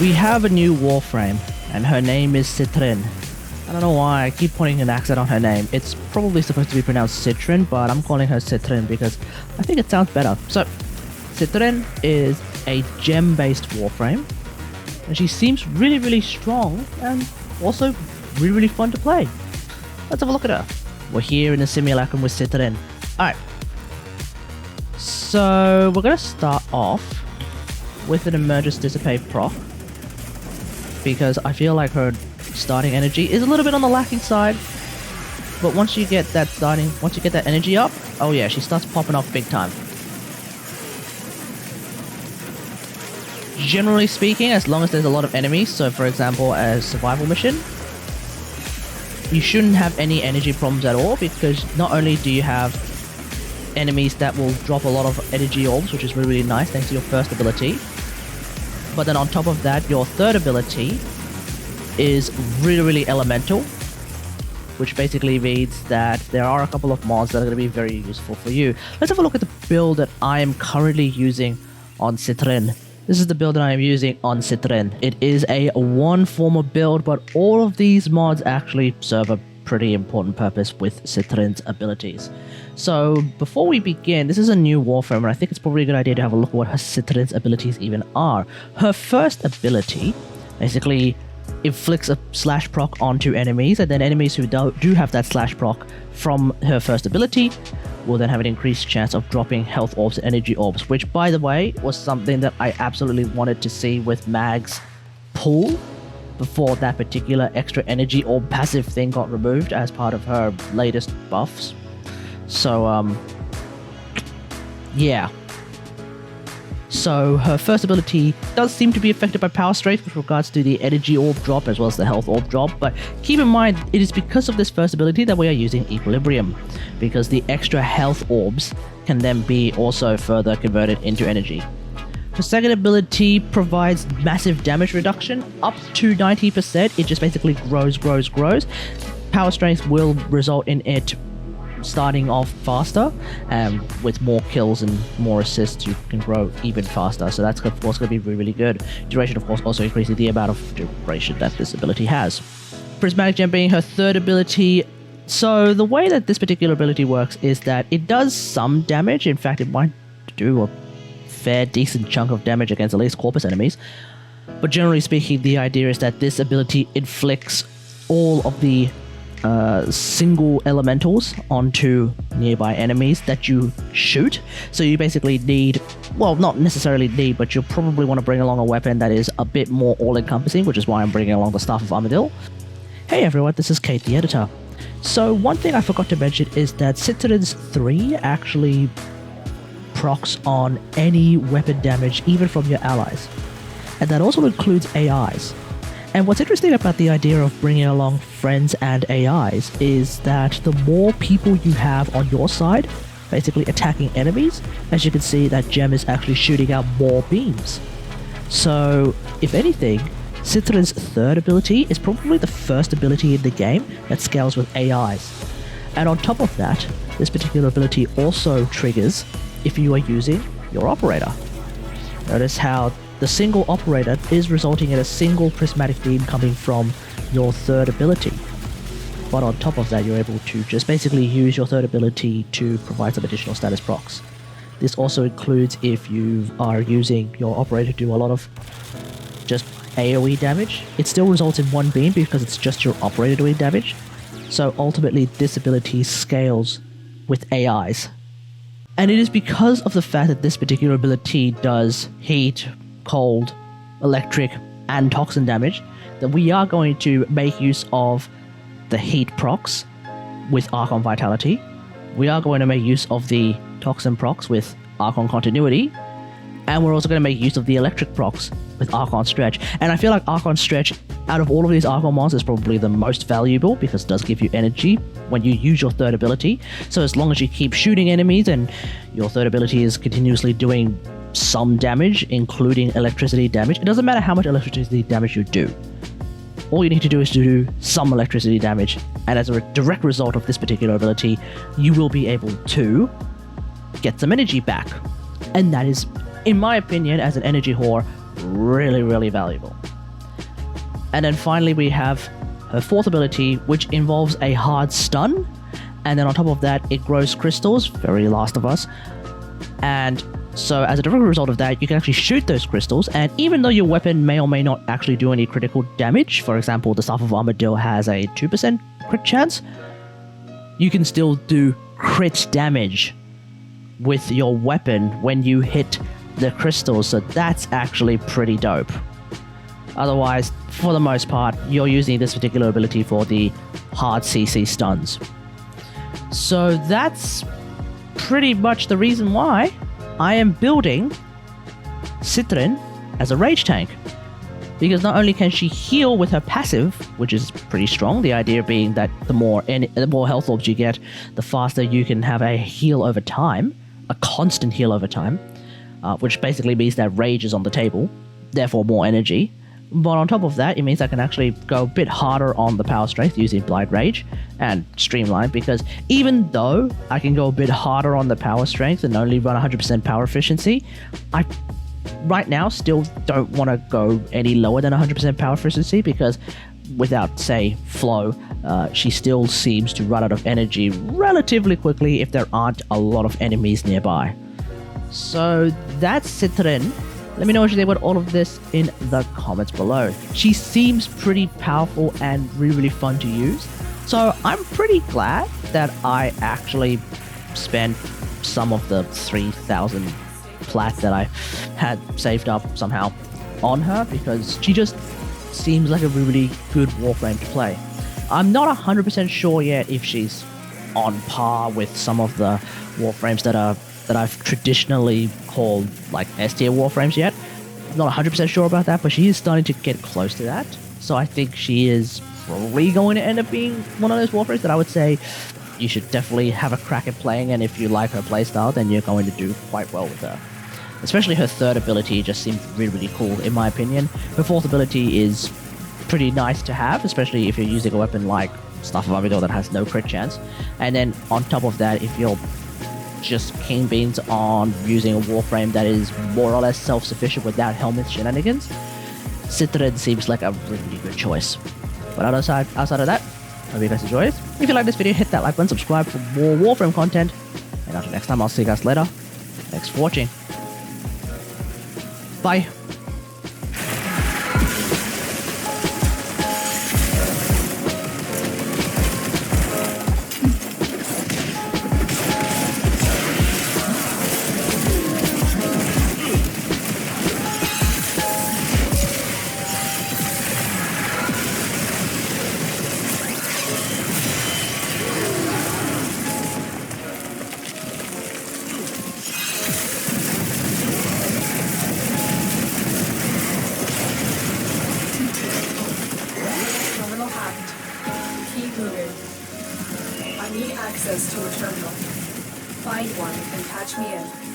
We have a new WarFrame, and her name is Citrine. I don't know why I keep putting an accent on her name. It's probably supposed to be pronounced Citrine, but I'm calling her Citrine because I think it sounds better. So, Citrine is a gem-based WarFrame, and she seems really strong and also really fun to play. Let's have a look at her. We're here in the simulacrum with Citrine. Alright. So, we're going to start off with an Emergence Dissipate proc, because I feel like her starting energy is a little bit on the lacking side, but once you get that energy up, oh yeah, she starts popping off big time. Generally speaking, as long as there's a lot of enemies, so for example a survival mission, you shouldn't have any energy problems at all, because not only do you have enemies that will drop a lot of energy orbs, which is really nice thanks to your first ability, but then on top of that, your third ability is really elemental, which basically means that there are a couple of mods that are going to be very useful for you. Let's have a look at the build that I am currently using on Citrine. This is the build that I am using on Citrine. It is a one former build, but all of these mods actually serve a pretty important purpose with Citrine's abilities. So before we begin, this is a new WarFrame, and I think it's probably a good idea to have a look at what her Citrine's abilities even are. Her first ability basically inflicts a slash proc onto enemies, and then enemies who do have that slash proc from her first ability will then have an increased chance of dropping health orbs and energy orbs, which by the way was something that I absolutely wanted to see with Mag's pool before that particular extra energy orb passive thing got removed as part of her latest buffs. So yeah. So her first ability does seem to be affected by power strength with regards to the energy orb drop as well as the health orb drop, but keep in mind it is because of this first ability that we are using Equilibrium, because the extra health orbs can then be also further converted into energy. Her second ability provides massive damage reduction up to 90%. It just basically grows. Power strength will result in it starting off faster, and with more kills and more assists you can grow even faster, so that's of course going to be really good. Duration of course also increases the amount of duration that this ability has. Prismatic Gem being her third ability. So the way that this particular ability works is that it does some damage. In fact, it might do a fair decent chunk of damage against at least corpus enemies, but generally speaking the idea is that this ability inflicts all of the single elementals onto nearby enemies that you shoot. So you basically need, well, not necessarily need, but you'll probably want to bring along a weapon that is a bit more all-encompassing, which is why I'm bringing along the Staff of Armadil. Hey everyone, this is Kate the editor. So one thing I forgot to mention is that Citrine's 3 actually procs on any weapon damage, even from your allies, and that also includes AIs. And what's interesting about the idea of bringing along friends and AIs is that the more people you have on your side, basically attacking enemies, as you can see that gem is actually shooting out more beams. So, if anything, Citrine's third ability is probably the first ability in the game that scales with AIs. And on top of that, this particular ability also triggers if you are using your operator. Notice how the single operator is resulting in a single prismatic beam coming from your third ability. But on top of that, you're able to just basically use your third ability to provide some additional status procs. This also includes if you are using your operator to do a lot of just AoE damage. It still results in one beam because it's just your operator doing damage. So ultimately, this ability scales with AIs. And it is because of the fact that this particular ability does heat, cold, electric, and toxin damage that we are going to make use of the heat procs with Archon Vitality. We are going to make use of the toxin procs with Archon Continuity, and we're also going to make use of the electric procs with Archon Stretch. And I feel like Archon Stretch, out of all of these Archon mons, is probably the most valuable because it does give you energy when you use your third ability. So as long as you keep shooting enemies and your third ability is continuously doing some damage, including electricity damage, it doesn't matter how much electricity damage you do. All you need to do is to do some electricity damage, and as a direct result of this particular ability, you will be able to get some energy back. And that is, in my opinion, as an energy whore, really valuable. And then finally we have her fourth ability, which involves a hard stun. And then on top of that, it grows crystals, very Last of Us. And so as a direct result of that, you can actually shoot those crystals. And even though your weapon may or may not actually do any critical damage, for example, the Staff of Armadillo has a 2% crit chance, you can still do crit damage with your weapon when you hit the crystals. So that's actually pretty dope. Otherwise, for the most part, you're using this particular ability for the hard CC stuns. So that's pretty much the reason why I am building Citrine as a rage tank. Because not only can she heal with her passive, which is pretty strong, the idea being that the more health orbs you get, the faster you can have a heal over time, a constant heal over time, which basically means that rage is on the table, therefore more energy. But on top of that, it means I can actually go a bit harder on the power strength using Blind Rage and Streamline, because even though I can go a bit harder on the power strength and only run 100% power efficiency, I right now still don't want to go any lower than 100% power efficiency, because without, say, flow, she still seems to run out of energy relatively quickly if there aren't a lot of enemies nearby. So that's Citrine. Let me know what you think about all of this in the comments below. She seems pretty powerful and really fun to use. So I'm pretty glad that I actually spent some of the 3,000 plat that I had saved up somehow on her, because she just seems like a really good Warframe to play. I'm not 100% sure yet if she's on par with some of the Warframes that I've traditionally called like S-tier Warframes yet. Not 100% sure about that, but she is starting to get close to that. So I think she is probably going to end up being one of those Warframes that I would say you should definitely have a crack at playing, and if you like her playstyle, then you're going to do quite well with her. Especially her third ability just seems really cool in my opinion. Her fourth ability is pretty nice to have, especially if you're using a weapon like Staff of Armadillo that has no crit chance. And then on top of that, if you're just king beans on using a Warframe that is more or less self-sufficient without helmet shenanigans, Citrine seems like a really good choice. But outside of that, hope you guys enjoyed. If you like this video, hit that like button, subscribe for more Warframe content, and until next time, I'll see you guys later. Thanks for watching. Bye. Keep moving. I need access to a terminal. Find one and patch me in.